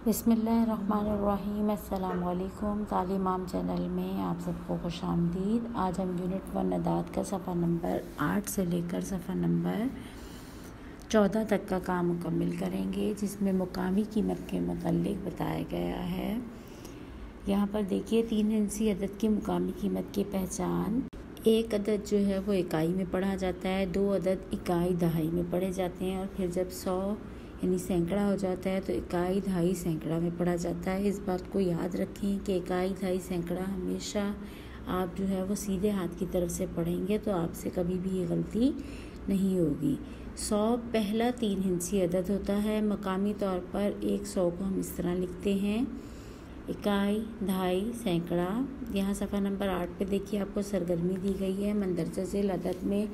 बिस्मिल्लाहिर्रहमानिर्रहीम। अस्सलामुअलैकुम। तालीमाम चैनल में आप सबको खुशामदीद। आज हम यूनिट 1 अदाद का सफ़ा नंबर 8 से लेकर सफ़ा नंबर 14 तक का काम मुकम्मिल करेंगे, जिसमें मुकामी कीमत के मुतालिक बताया गया है। यहाँ पर देखिए 3 हिंसी अदद की मुकामी कीमत की पहचान। एक अदद जो है वो इकाई में पढ़ा जाता है, 2 अदद इकाई दहाई में पढ़े जाते हैं, और फिर जब 100 यानी सैकड़ा हो जाता है तो इकाई दहाई सैकड़ा में पढ़ा जाता है। इस बात को याद रखें कि इकाई दहाई सैकड़ा हमेशा आप जो है वो सीधे हाथ की तरफ से पढ़ेंगे तो आपसे कभी भी ये गलती नहीं होगी। 100 पहला 3 हिंसी अदद होता है। मकामी तौर पर 100 को हम इस तरह लिखते हैं, इकाई दहाई सैकड़ा। यहाँ सफ़ा नंबर 8 पे देखिए आपको सरगर्मी दी गई है। मंदरजा झेल अदद में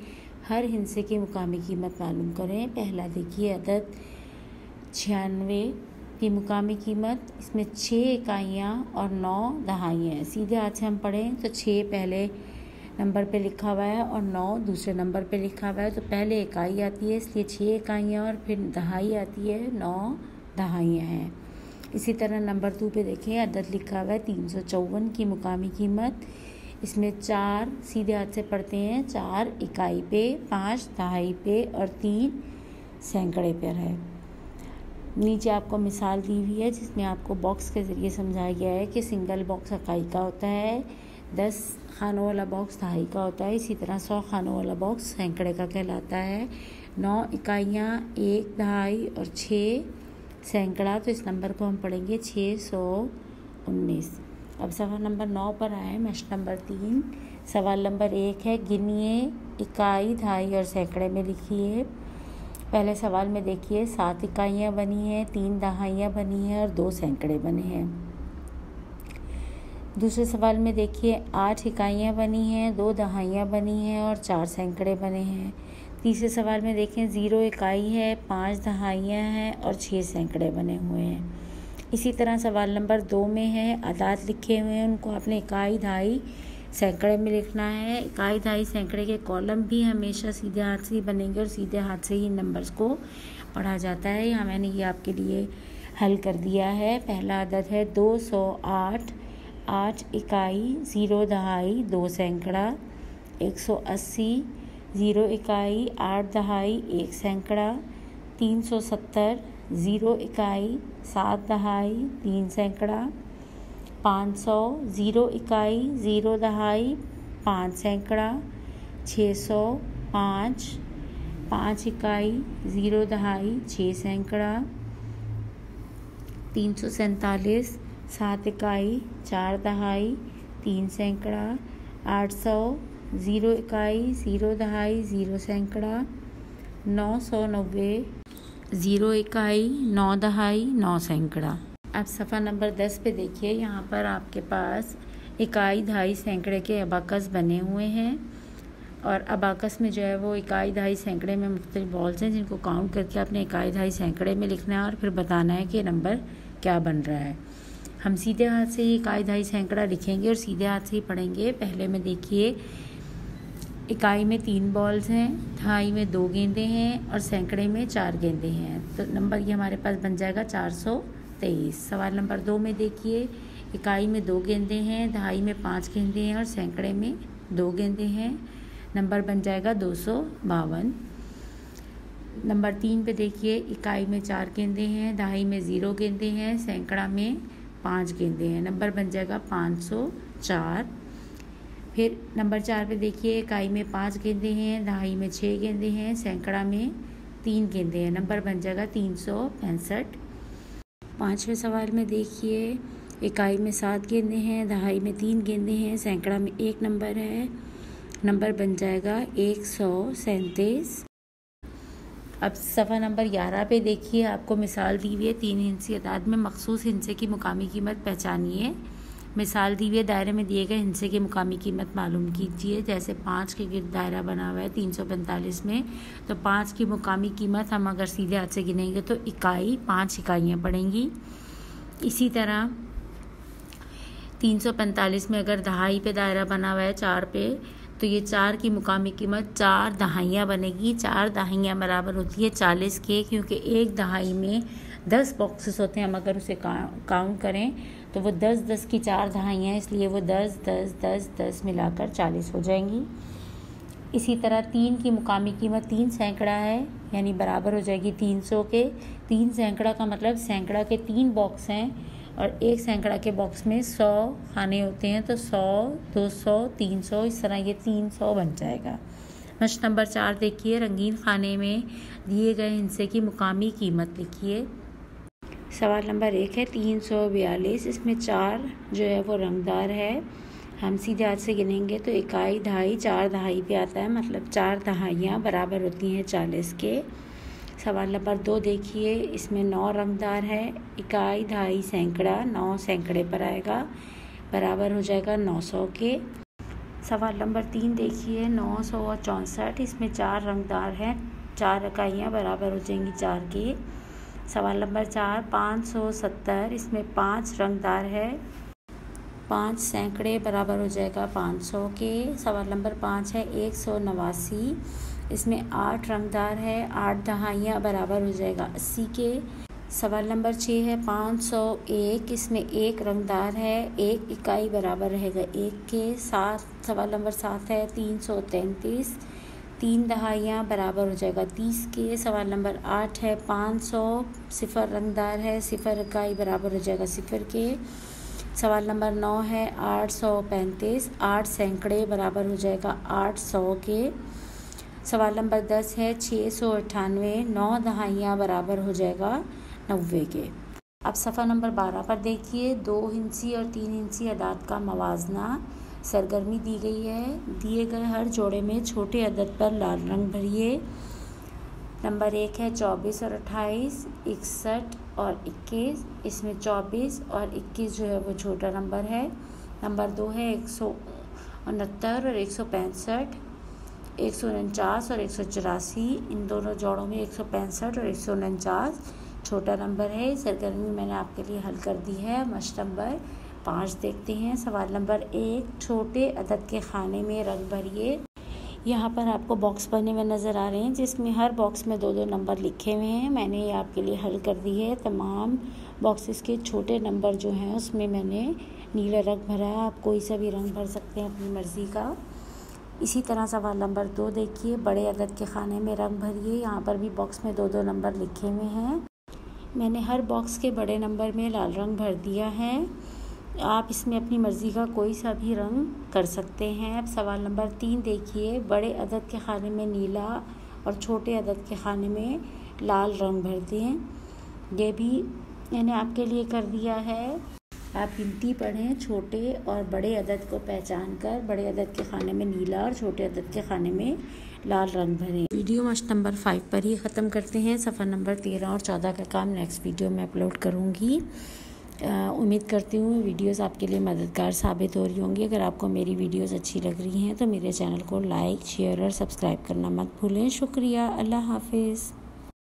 हर हिस्से की मुकामी कीमत मालूम करें। पहला देखिए अदद 96 की मुकामी कीमत, इसमें 6 इकाइयाँ और 9 दहाइयाँ हैं। सीधे हाथ से हम पढ़ें तो 6 पहले नंबर पे लिखा हुआ है और 9 दूसरे नंबर पे लिखा हुआ है, तो पहले इकाई आती है इसलिए 6 इकाइयाँ और फिर दहाई आती है, 9 दहाइयाँ हैं। इसी तरह नंबर 2 पे देखें अदद लिखा हुआ है 354 की मुकामी कीमत, इसमें 4 सीधे हाथ से पढ़ते हैं, 4 इकाई पे, 5 दहाई पे और 3 सैकड़े पर है। नीचे आपको मिसाल दी हुई है जिसमें आपको बॉक्स के ज़रिए समझाया गया है कि सिंगल बॉक्स इकाई का होता है, 10 खानों वाला बॉक्स दहाई का होता है, इसी तरह 100 खानों वाला बॉक्स सैकड़े का कहलाता है। 9 इकाइयाँ, 1 दहाई और 6 सैकड़ा, तो इस नंबर को हम पढ़ेंगे 619। अब सवाल नंबर 9 पर आए। मश्क नंबर 3। सवाल नंबर 1 है, गिनिए, इकाई दहाई और सैकड़े में लिखिए। पहले सवाल में देखिए 7 इकाइयाँ बनी हैं, 3 दहाइयाँ बनी हैं और 2 सैकड़े बने हैं। दूसरे सवाल में देखिए 8 इकाइयाँ बनी हैं, 2 दहाइयाँ बनी हैं और 4 सैकड़े बने हैं। तीसरे सवाल में देखें 0 इकाई है, 5 दहाइयाँ हैं और 6 सैकड़े बने हुए हैं। इसी तरह सवाल नंबर 2 में है, अदाद लिखे हुए हैं, उनको आपने इकाई दहाई सैकड़े में लिखना है। इकाई दहाई सैकड़े के कॉलम भी हमेशा सीधे हाथ से ही बनेंगे और सीधे हाथ से ही नंबर्स को पढ़ा जाता है। यहाँ मैंने ये आपके लिए हल कर दिया है। पहला अदद है 208, 8 इकाई, 0 दहाई, 2 सैकड़ा। 180, 0 इकाई, 8 दहाई, 1 सैकड़ा। 370, 0 इकाई, 7 दहाई, 3 सैकड़ा। 500, 0 इकाई, 0 दहाई, 5 सैकड़ा। 605, 5 इकाई, 0 दहाई, 6 सैकड़ा। 347, 7 इकाई, 4 दहाई, 3 सैकड़ा। 800, 0 इकाई, 0 दहाई, 0 सैकड़ा। 990, 0 इकाई, 9 दहाई, 9 सैकड़ा। अब सफ़ा नंबर 10 पे देखिए, यहाँ पर आपके पास इकाई दहाई सैकड़े के अबाकस बने हुए हैं, और अबाकस में जो है वो इकाई दहाई सैकड़े में मुख्तलिफ बॉल्स हैं जिनको काउंट करके आपने इकाई दहाई सैकड़े में लिखना है और फिर बताना है कि नंबर क्या बन रहा है। हम सीधे हाथ से ही इकाई दहाई सैकड़ा लिखेंगे और सीधे हाथ से ही पढ़ेंगे। पहले में देखिए इकाई में 3 बॉल्स हैं, दहाई में 2 गेंदे हैं और सैकड़े में 4 गेंदे हैं, तो नंबर ये हमारे पास बन जाएगा 423। सवाल नंबर 2 में देखिए इकाई में 2 गेंदे हैं, दहाई में 5 गेंदे हैं और सैकड़े में 2 गेंदे हैं, नंबर बन जाएगा 252। नंबर 3 पे देखिए इकाई में 4 गेंदे हैं, दहाई में 0 गेंदे हैं, सैकड़ा में 5 गेंदे हैं, नंबर बन जाएगा 504। फिर नंबर 4 पे देखिए इकाई में 5 गेंदे हैं, दहाई में 6 गेंदे हैं, सैकड़ा में 3 गेंदे हैं, नंबर बन जाएगा 365। 5वें सवाल में देखिए इकाई में 7 गेंदे हैं, दहाई में 3 गेंदे हैं, सैकड़ा में 1 नंबर है, नंबर बन जाएगा 137। अब सफ़ा नंबर 11 पे देखिए आपको मिसाल दी हुई है 3 हिंसी अदाद में मखसूस हिस्से की मुकामी कीमत पहचानिए। मिसाल दी हुई है, दायरे में दिए गए हिस्से की मुकामी कीमत मालूम कीजिए। जैसे 5 के गिर्द दायरा बना हुआ है 345 में, तो 5 की मुकामी कीमत हम अगर सीधे हाथ से गिनेंगे तो इकाई 5 इकाइयाँ पड़ेंगी। इसी तरह 345 में अगर दहाई पे दायरा बना हुआ है 4 पे, तो ये 4 की मुकामी कीमत 4 दहाइयाँ बनेगी। 4 दहाइयाँ बराबर होती है 40 के, क्योंकि 1 दहाई में 10 बॉक्सेस होते हैं, हम अगर उसे काउंट करें तो वो 10-10 की 4 दहाइयाँ, इसलिए वो 10-10-10-10 मिलाकर 40 हो जाएंगी। इसी तरह 3 की मुकामी कीमत 3 सैकड़ा है, यानी बराबर हो जाएगी 300 के। 3 सैकड़ा का मतलब सैकड़ा के 3 बॉक्स हैं और 1 सैकड़ा के बॉक्स में 100 खाने होते हैं, तो 100, 200, 300, इस तरह ये 300 बन जाएगा। मश्क नंबर 4 देखिए, रंगीन खाने में दिए गए हिस्से की मुकामी कीमत लिखिए। सवाल नंबर 1 है 342, इसमें 4 जो है वो रंगदार है। हम सीधे हाथ से गिनेंगे तो इकाई, दहाई, 4 दहाई पे आता है, मतलब 4 दहाइयाँ बराबर होती हैं 40 के। सवाल नंबर 2 देखिए, इसमें 9 रंगदार है। इकाई, दहाई, सैकड़ा, 9 सैकड़े पर आएगा, बराबर हो जाएगा 900 के। सवाल नंबर 3 देखिए, 964, इसमें 4 रंगदार हैं। 4 इकाइयाँ बराबर हो जाएंगी 4 के। सवाल नंबर 4 570, इसमें 5 रंगदार है। 5 सैकड़े बराबर हो जाएगा 500 के। सवाल नंबर 5 है 189, इसमें 8 रंगदार है। 8 दहाइयाँ बराबर हो जाएगा 80 के। सवाल नंबर 6 है 501, इसमें 1 रंगदार है। 1 इकाई बराबर रहेगा 1 के। सवाल नंबर 7 है 333, 3 दहाइयाँ बराबर हो जाएगा 30 के। सवाल नंबर 8 है 500, 0 रंगदार है। 0 इकाई बराबर हो जाएगा 0 के। सवाल नंबर 9 है 835, 8 सैकड़े बराबर हो जाएगा 800 के। सवाल नंबर 10 है 698, 9 दहाइयाँ बराबर हो जाएगा 90 के। अब सफ़ा नंबर 12 पर देखिए, 2 इंची और 3 इंची अदाद का मवाजना। सरगर्मी दी गई है, दिए गए हर जोड़े में छोटे अदद पर लाल रंग भरिए। नंबर 1 है 24 और 28, 61 और 21, इसमें 24 और 21 जो है वो छोटा नंबर है। नंबर 2 है 169 और 165, 149 और 184, इन दोनों जोड़ों में 165 और 149 छोटा नंबर है। सरगर्मी मैंने आपके लिए हल कर दी है। मश्क नंबर 5 देखते हैं। सवाल नंबर 1, छोटे अदद के खाने में रंग भरिए। यहाँ पर आपको बॉक्स बने हुए नज़र आ रहे हैं, जिसमें हर बॉक्स में 2-2 नंबर लिखे हुए हैं। मैंने ये आपके लिए हल कर दी है। तमाम बॉक्सेस के छोटे नंबर जो हैं उसमें मैंने नीला रंग भरा है। आप कोई सा भी रंग भर सकते हैं अपनी मर्ज़ी का। इसी तरह सवाल नंबर 2 देखिए, बड़े अदद के खाने में रंग भरिए। यहाँ पर भी बॉक्स में 2-2 नंबर लिखे हुए हैं। मैंने हर बॉक्स के बड़े नंबर में लाल रंग भर दिया है। आप इसमें अपनी मर्ज़ी का कोई सा भी रंग कर सकते हैं। अब सवाल नंबर 3 देखिए, बड़े अदद के खाने में नीला और छोटे अदद के खाने में लाल रंग भर दें। ये भी मैंने आपके लिए कर दिया है। आप गिनती पढ़ें, छोटे और बड़े अदद को पहचान कर बड़े अदद के खाने में नीला और छोटे अदद के खाने में लाल रंग भरें। वीडियो मश्क नंबर 5 पर ही ख़त्म करते हैं। सफ़ा नंबर 13 और 14 का काम नेक्स्ट वीडियो में अपलोड करूँगी। उम्मीद करती हूँ वीडियोस आपके लिए मददगार साबित हो रही होंगी। अगर आपको मेरी वीडियोस अच्छी लग रही हैं तो मेरे चैनल को लाइक, शेयर और सब्सक्राइब करना मत भूलें। शुक्रिया। अल्लाह हाफिज़।